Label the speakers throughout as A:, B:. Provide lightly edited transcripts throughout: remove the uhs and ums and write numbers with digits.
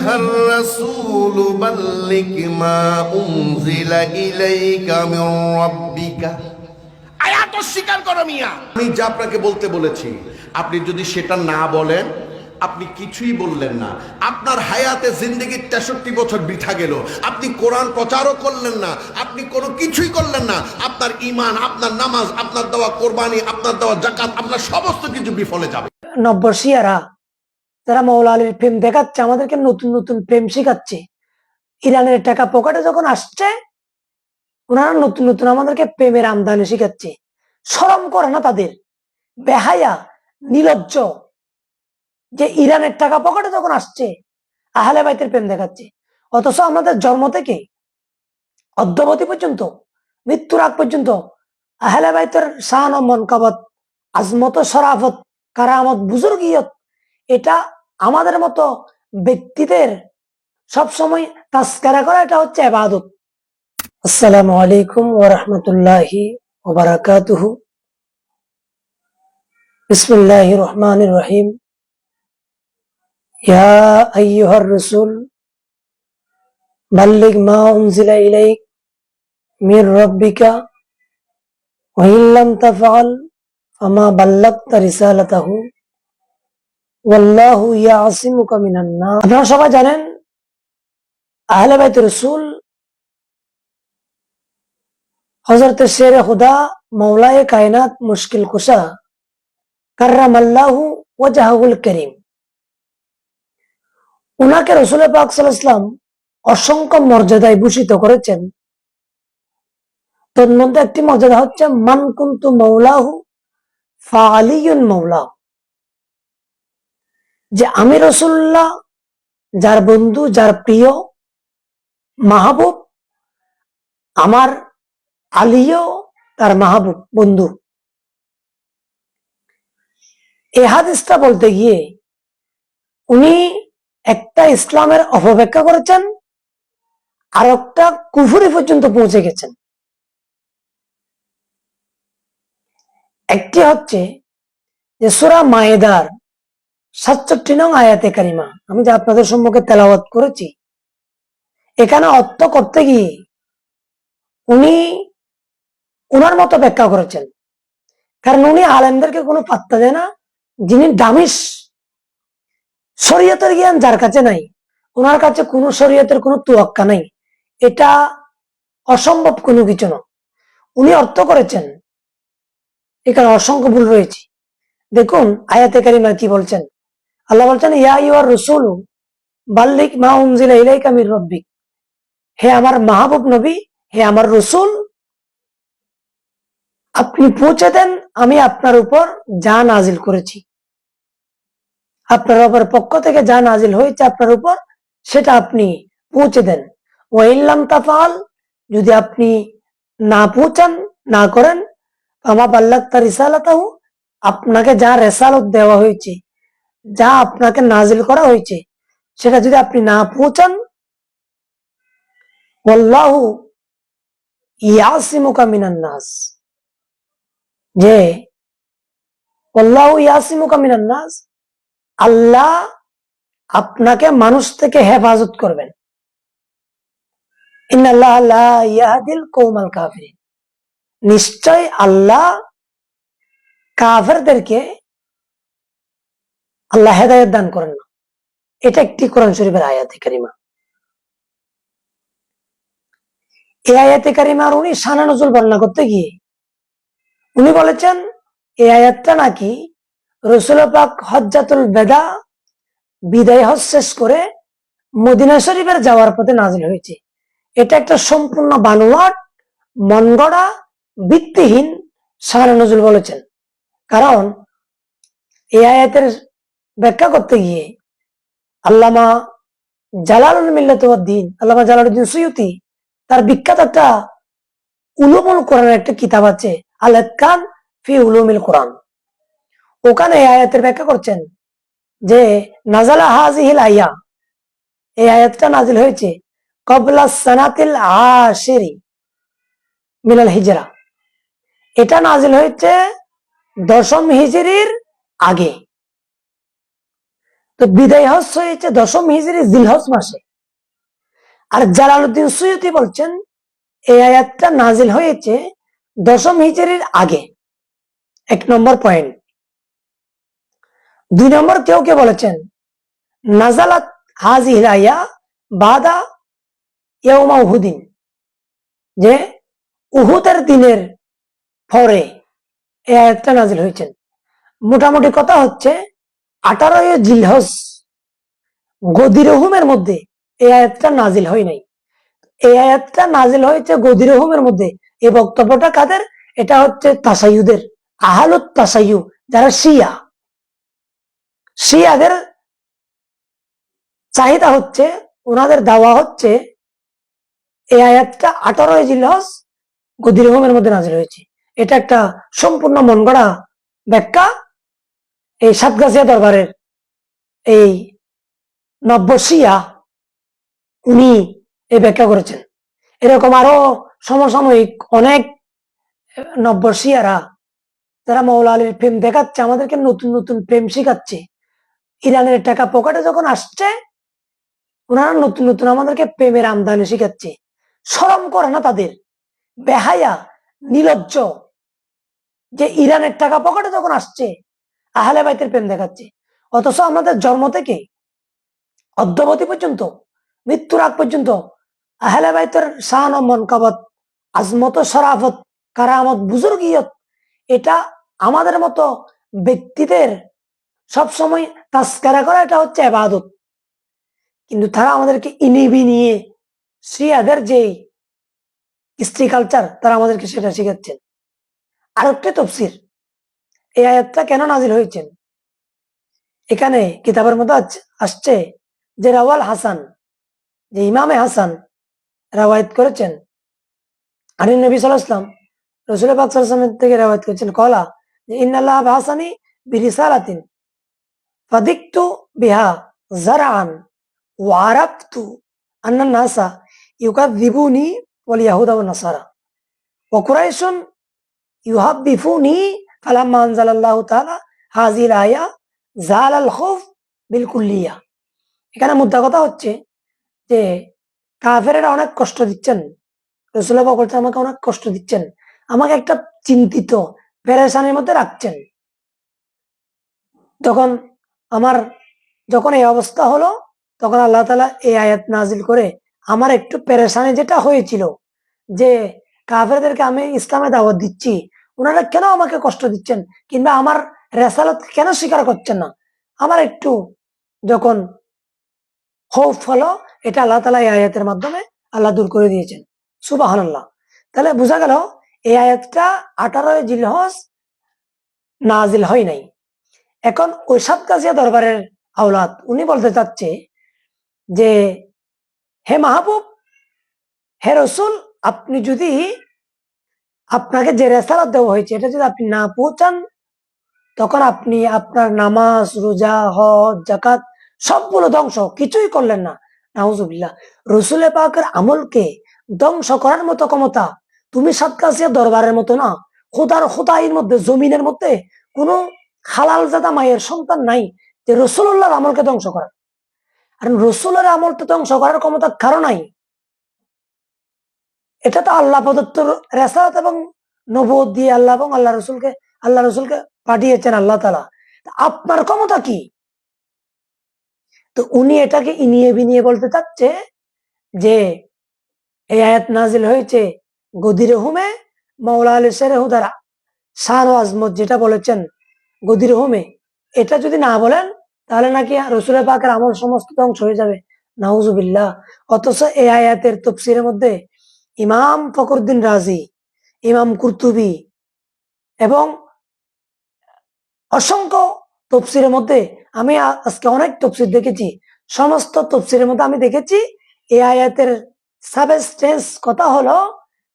A: আইয়ুহার রাসূলু বাল্লিগ মা উনজিলা ইলাইকা মির রাব্বিকা। আয়াত অস্বীকার করো মিয়া। আমি যা আপনাকে বলতে বলেছি, আপনি যদি সেটা না বলেন, আপনি কিছুই বললেন না। আপনার হায়াতে জিন্দেগির 63 বছর বৃথা গেল। আপনি কোরআন প্রচারও করলেন না, আপনি কোনো কিছুই করলেন না। আপনার ঈমান, আপনার নামাজ, আপনার দেওয়া কোরবানি, আপনার দেওয়া যাকাত, আপনার সমস্ত কিছু বিফলে যাবে।
B: নব্বশিয়ারা যারা মৌলা আলীর প্রেম দেখাচ্ছে, আমাদেরকে নতুন নতুন প্রেম শিখাচ্ছে। ইরানের টাকা পকেটে যখন আসছে, ওনারা নতুন নতুন আমাদেরকে প্রেমের আমদানি শিখাচ্ছে। শরম করে না তাদের? বেহায়া, নির্লজ্জ, যে ইরানের টাকা পকেটে যখন আসছে আহলে বাইতের প্রেম দেখাচ্ছে। অথচ আমাদের জন্ম থেকে অদ্যাবধি পর্যন্ত, মৃত্যুর আগ পর্যন্ত আহলে বাইতের শান ও মনকাবত, আজমত, শরাফত, কারামত, বুজুর্গিয়ত, এটা আমাদের মতো ব্যক্তিদের সবসময় তাস্কারা করা, এটা হচ্ছে ইবাদত। আসসালামু আলাইকুম ওয়া রাহমাতুল্লাহি ওয়া বারাকাতুহু। বিসমিল্লাহির রহমানির রহিম। ইয়া আইয়ুহার রাসূল বাল্লিগ মা উনজিলা ইলাইক মির রাব্বিকা ওয়া ইন লাম তাফআল ফামা বাল্লাগতা রিসালাতাহু ওয়াল্লাহু ইয়াসিমুকা মিনান নাস। আপনারা সবাই জানেন, আহলে বাইত রাসূল হযরত শেরে খুদা মাওলায়ে কায়নাত মুশকিল কুশা কাররামাল্লাহু ওয়াজহাহুল কারীম, উনাকে রাসূল পাক সাল্লাল্লাহু আলাইহি ওয়াসাল্লাম অসংখ্য মর্যাদায় ভূষিত করেছেন। তার মধ্যে একটি মর্যাদা হচ্ছে মান কুনতু মাওলাহু ফাআলিয়ুন মাওলাহু, যে আমি রাসূলুল্লাহ যার বন্ধু, যার প্রিয় মাহবুব, আমার আলীও তার মাহবুব বন্ধু। এই হাদিসটা বলতে গিয়ে উনি একটা ইসলামের অপব্যাখ্যা করেছেন, আর একটা কুফরি পর্যন্ত পৌঁছে গেছেন। একটি হচ্ছে যে সূরা মায়েদার 67 নং আয়াতে কারিমা, আমি যে আপনাদের সম্মুখে তেলাওয়াত করেছি, এখানে অর্থ করতে গিয়ে উনি উনার মতো ব্যাখ্যা করেছেন। কারণ উনি আলেমদেরকে কোনো পাত্তা দেয় না। যিনি দামিস, শরীয়তের জ্ঞান যার কাছে নাই, ওনার কাছে কোনো শরীয়তের কোনো তুয়াক্কা নাই। এটা অসম্ভব কোনো কিছু না। উনি অর্থ করেছেন, এখানে অসংখ্য ভুল রয়েছে। দেখুন আয়াতে কারিমা কি বলছেন। আল্লাহ বলছেন, ইয়া আইয়ুহার রাসূল বাল্লিগ মা উনজিলা ইলাইকা মির রাব্বিক, হে আমার মাহবুব নবী, হে আমার রাসূল, আপনি পৌঁছে দেন আমি আপনার উপর যা নাজিল করেছি। আপনার উপর পক্ষ থেকে যা নাজিল হয়েছে আপনার উপর, সেটা আপনি পৌঁছে দেন। ওয়া ইন লাম তাফআল, যদি আপনি না পৌঁছান, না করেন, ফামা বাল্লাগতা রিসালাতাহু, আপনাকে যা রিসালাত দেওয়া হয়েছে, যা আপনাকে নাজিল করা হয়েছে, সেটা যদি আপনি না পৌঁছান, ওয়াল্লাহু ইয়াসিমুকা মিনান নাস, যে ওয়াল্লাহু ইয়াসিমুকা মিনান নাস, আল্লাহ আপনাকে মানুষ থেকে হেফাজত করবেন। ইন্নাল্লাহা লা ইয়াহদিল কওমাল কাফিরিন, নিশ্চয় আল্লাহ কাফেরদেরকে আল্লাহ হেদায়েত দান করেন না। এটা একটি কোরআন শরীফের আয়াতে কারিমা। এই আয়াতে কারিমার উনি শানে নজুল বর্ণনা করতে গিয়ে উনি বলেছেন, এই আয়াতটা নাকি রাসূল পাক হজ্জাতুল বেদা, বিদায় হজ শেষ করে মদিনা শরীফের যাওয়ার পথে নাজিল হয়েছে। এটা একটা সম্পূর্ণ বানোয়াট, মন গড়া, ভিত্তিহীন শানে নজুল বলেছেন। কারণ এই আয়াতের ব্যাখ্যা করতে গিয়ে আল্লামা জালালুল মিল্লাত ওয়াদ দ্বীন, আল্লামা জালালউদ্দিন সুয়ুতি, তার বিখ্যাত একটা উলুমুল কোরআনের একটা কিতাব আছে, আল ইতকান ফি উলুমিল কোরআন। ওখানে এই আয়াতের ব্যাখ্যা করছেন যে নাজালা হাযিহিল আয়া, এই আয়াতটা নাজিল হয়েছে ক্বাবলা সানাতিল আশিরি মিনাল হিজরা, এটা নাজিল হয়েছে 10ম হিজরির আগে। তো বিদায় হজ হয়েছে 10ম হিজরি জিলহজ মাসে। আর জালালউদ্দিন সুয়ুতি বলছেন এই আয়াতটা নাজিল হয়েছে 10ম হিজরির আগে। 1 নম্বর পয়েন্ট। 2 নম্বর কেউ কে বলেছেন নাজালাত হাজিহিল আয়া বাদা ইয়াউমা উহুদিন, যে উহুদের দিনের পরে এই আয়াতটা নাজিল হয়েছেন। মোটামুটি কথা হচ্ছে 18 জিলহজ গদির হুমের মধ্যে এই আয়াতটা নাজিল হয় নাই। এই আয়াতটা নাজিল হয়েছে গদির হুমের মধ্যে। এই বক্তব্যটা কাদের? এটা হচ্ছে তাসাইয়ুদের, আহলুত তাসাইয়ু, যারা শিয়াদের চাহিদা হচ্ছে, ওনাদের দাওয়া হচ্ছে এই আয়াতটা 18 জিলহজ গদির হুমের মধ্যে নাজিল হয়েছে। এটা একটা সম্পূর্ণ মন গড়া ব্যাখ্যা। এই সাতগাছিয়া দরবারের এই নব্য শিয়া উনি এই ব্যাখ্যা করেছেন। এরকম আরো সমসাময়িক অনেক নব্য শিয়ারা যারা মৌলা আলীর প্রেম দেখাচ্ছে, আমাদেরকে নতুন নতুন প্রেম শিখাচ্ছে, ইরানের টাকা পকেটে যখন আসছে ওনারা নতুন নতুন আমাদেরকে প্রেমের আমদানি শিখাচ্ছে। শরম করে না তাদের? বেহায়া, নির্লজ্জ, যে ইরানের টাকা পকেটে যখন আসছে আহলে বাইতের প্রেম দেখাচ্ছে। অথচ আমাদের জন্ম থেকে অদ্যাবধি পর্যন্ত, মৃত্যুর আগ পর্যন্ত আহলে বাইতের শান ও মনকাবত, আজমত, শরাফত, কারামত, বুজুর্গিয়ত, এটা আমাদের মতো ব্যক্তিদের সবসময় তাস্কারা করা, এটা হচ্ছে ইবাদত। কিন্তু তারা আমাদেরকে ইনিবি নিয়ে শিয়াদের যে স্ত্রী কালচার, তারা আমাদেরকে সেটা শিখাচ্ছেন। আরেকটা তফসির, এই আয়াতটা কেন নাজিল হয়েছেন, এখানে কিতাবের মধ্যে আসছে যে রাওয়াল হাসান, যে ইমামে হাসান রাওয়ায়াত করেছেন আলী নবী সাল্লাল্লাহু আলাইহি ওয়াসাল্লাম, রাসূল পাক সাল্লাল্লাহু আলাইহি ওয়াসাল্লাম থেকে রাওয়ায়াত করেছেন, কলা যে ইন্নাল্লাহ বাসানি বিরিসালাতিন ফাদিকতু বিহা জারআন ওয়া আরাফতু আন্না নাসা ইউকাযযিবুনি ওয়াল ইয়াহুদা ওয়ান নাসারা ওয়া কুরাইশুন ইউহাব্বিফুনি ফালাম্মা আনজালাল্লাহু তাআলা হাযিল আয়া জালাল খাউফ বিল কুল্লিয়া। এখানে মুদ্রা কথা হচ্ছে যে কাফেরেরা অনেক কষ্ট দিচ্ছেন, রাসূলুল্লাহ বলছেন আমাকে অনেক কষ্ট দিচ্ছেন, আমাকে একটা চিন্তিত পেরেশানির মধ্যে রাখছেন। তখন যখন এই অবস্থা হলো, তখন আল্লাহ তাআলা এই আয়াত নাজিল করে আমার একটু পেরেশানি যেটা হয়েছিল, যে কাফেরদেরকে আমি ইসলামে দাওয়াত দিচ্ছি, ওনারা কেন আমাকে কষ্ট দিচ্ছেন, কিংবা আমার রেসালত কেন স্বীকার করছেন না, আমার একটু যখন খৌফ হলো, এটা আল্লাহ তাআলা এই আয়াতের মাধ্যমে আল্লাহ দূর করে দিয়েছেন। সুবহানাল্লাহ। তাহলে বোঝা গেল এই আয়াতটা 18 জিলহজ নাজিল হয় নাই। এখন ওই সাতগাছিয়া দরবারের আওলাদ উনি বলতে চাচ্ছে যে হে মাহবুব, হে রসুল, আপনি যদি আপনাকে যে রেসালাত দেওয়া হয়েছে এটা যদি আপনি না পৌঁছান, তখন আপনি আপনার নামাজ, রোজা, হজ, যাকাত সবগুলো ধ্বংস, কিছুই করলেন না। নাউজুবিল্লাহ। রসুলের পাকের আমলকে ধ্বংস করার মতো ক্ষমতা তুমি সাতগাছিয়া দরবারের মতো না, খোদার মধ্যে, জমিনের মধ্যে কোনো হালাল জাদা মায়ের সন্তান নাই যে রসুল্লাহর আমলকে ধ্বংস করার। আর রসুলের আমলটা ধ্বংস করার ক্ষমতা কারো নাই। এটা তো আল্লাহ প্রদত্ত রেসালাত এবং নবুয়ত দিয়ে আল্লাহ এবং আল্লাহ রসুলকে পাঠিয়েছেন আল্লাহ তাআলা। আপনার ক্ষমতা কি? তো উনি এটাকে ইনিয়ে বিনিয়ে বলতে চাচ্ছে যে এই আয়াত নাজিল হয়েছে গদির হুমে, মাওলা আলী শেরে হুদার শান ও আজমত যেটা বলেছেন গদির হুমে, এটা যদি না বলেন তাহলে নাকি রসুল পাকের আমল সমস্ত ধ্বংস হয়ে যাবে। নাউজুবিল্লাহ। অথচ এই আয়াতের তাফসীরের মধ্যে ইমাম ফখরুদ্দিন রাজি, ইমাম কুরতুবী এবং অসংখ্য তাফসীরের মধ্যে, আমি আজকে অনেক তাফসীর দেখেছি, সমস্ত তাফসীরের মধ্যে আমি দেখেছি এই আয়াতের সাবস্টেন্স কথা হলো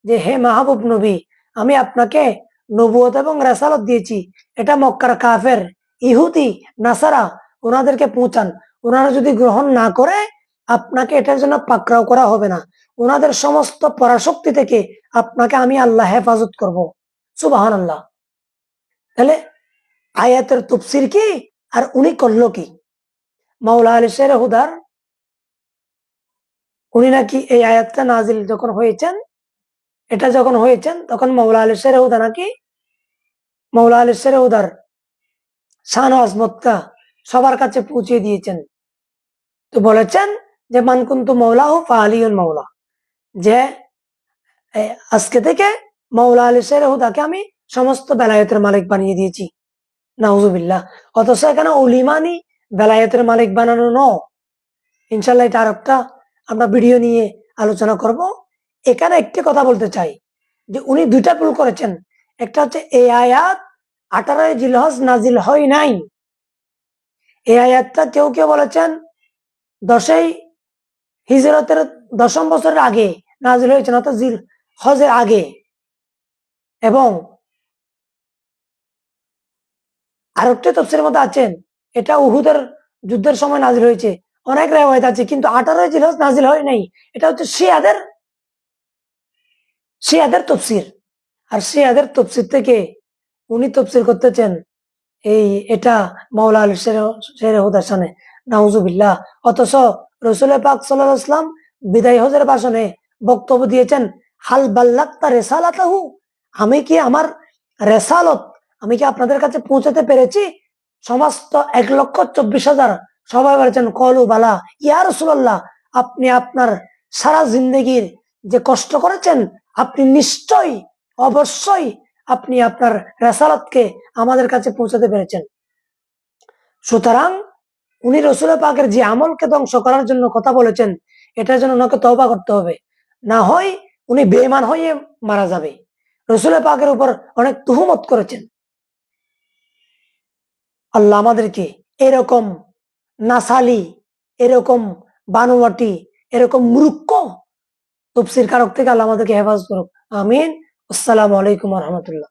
B: যে হে মাহবুব নবী, আমি আপনাকে নবুয়ত এবং রেসালত দিয়েছি, এটা মক্কার কাফের, ইহুদি, নাসারা, ওনাদেরকে পৌঁছান। ওনারা যদি গ্রহণ না করে আপনাকে এটার জন্য পাকড়াও করা হবে না, ওনাদের সমস্ত পরাশক্তি থেকে আপনাকে আমি আল্লাহ হেফাজত করব। সুবহানাল্লাহ। তাহলে আয়াতের তাফসীর কি আর উনি করলো কি? মাওলা আলী শের হুদার উনি নাকি এই আয়াতটা নাজিল যখন হয়েছেন, এটা যখন হয়েছেন তখন মাওলা আলী শের হুদা নাকি মাওলা আলী শের হুদার শান ও আজমতটা সবার কাছে পৌঁছে দিয়েছেন। তো বলেছেন যে মান কুনতু মাওলাহু ফাআলিয়ুন মাওলা, যে আজকে থেকে মাওলা আলী শের হুদাকে আমি সমস্ত বেলায়েতের মালিক বানিয়ে দিয়েছি। নাউজুবিল্লাহ। অথচ এখানে উলিমানি বেলায়েতের মালিক বানানো ন। ইনশাল্লাহ এটা আর একটা আমরা ভিডিও নিয়ে আলোচনা করব। এখানে একটি কথা বলতে চাই যে উনি দুইটা ভুল করেছেন। একটা হচ্ছে এই আয়াত 18 জিলহজ নাজিল হয় নাই। এই আয়াতটা কেউ কেউ বলেছেন 10 হিজরতের 10ম বছরের আগে নাজিল হয়েছেন, অর্থাৎ জিল হজের আগে। এবং আরেকটা তফসিরের মধ্যে আছেন এটা উহুদের যুদ্ধের সময় নাজিল হয়েছে। অনেক রেওয়ায়েত আছে, কিন্তু 18 জিলহজ নাজিল হয় নাই। এটা হচ্ছে শিয়াদের তফসির। আর শিয়াদের তফসির থেকে উনি তফসির করতেছেন এটা মাওলা আলী শের হুদার শানে। নাউজুবিল্লাহ। অথচ রসুল পাক সাল্লাল্লাহু আলাইহি ওয়াসাল্লাম বিদায় হজের ভাষণে বক্তব্য দিয়েছেন, হাল বাল্লাগতা রিসালাতাহু, আমি কি আমার রেসালত আমি কি আপনাদের কাছে পৌঁছাতে পেরেছি? সমস্ত 1,24,000 সবাই বলেছেন কলু বালা ইয়া রাসূলুল্লাহ, আপনি আপনার সারা জিন্দগির যে কষ্ট করেছেন আপনি নিশ্চয়ই অবশ্যই আপনি আপনার রেসালাতকে আমাদের কাছে পৌঁছাতে পেরেছেন। সুতরাং উনি রসুল পাকের যে আমলকে ধ্বংস করার জন্য কথা বলেছেন, এটার জন্য ওনাকে তওবা করতে হবে, না হয় উনি বেঈমান হয়ে মারা যাবে। রসুল পাকের উপর অনেক তুহমত করেছেন। আল্লাহ আমাদেরকে এরকম নাসালি, এরকম বানোয়াটি, এরকম মূর্খ তফসির কারক থেকে আল্লাহ আমাদেরকে হেফাজত করুক। আমিন। আসসালামু আলাইকুম ওয়া রাহমাতুল্লাহ।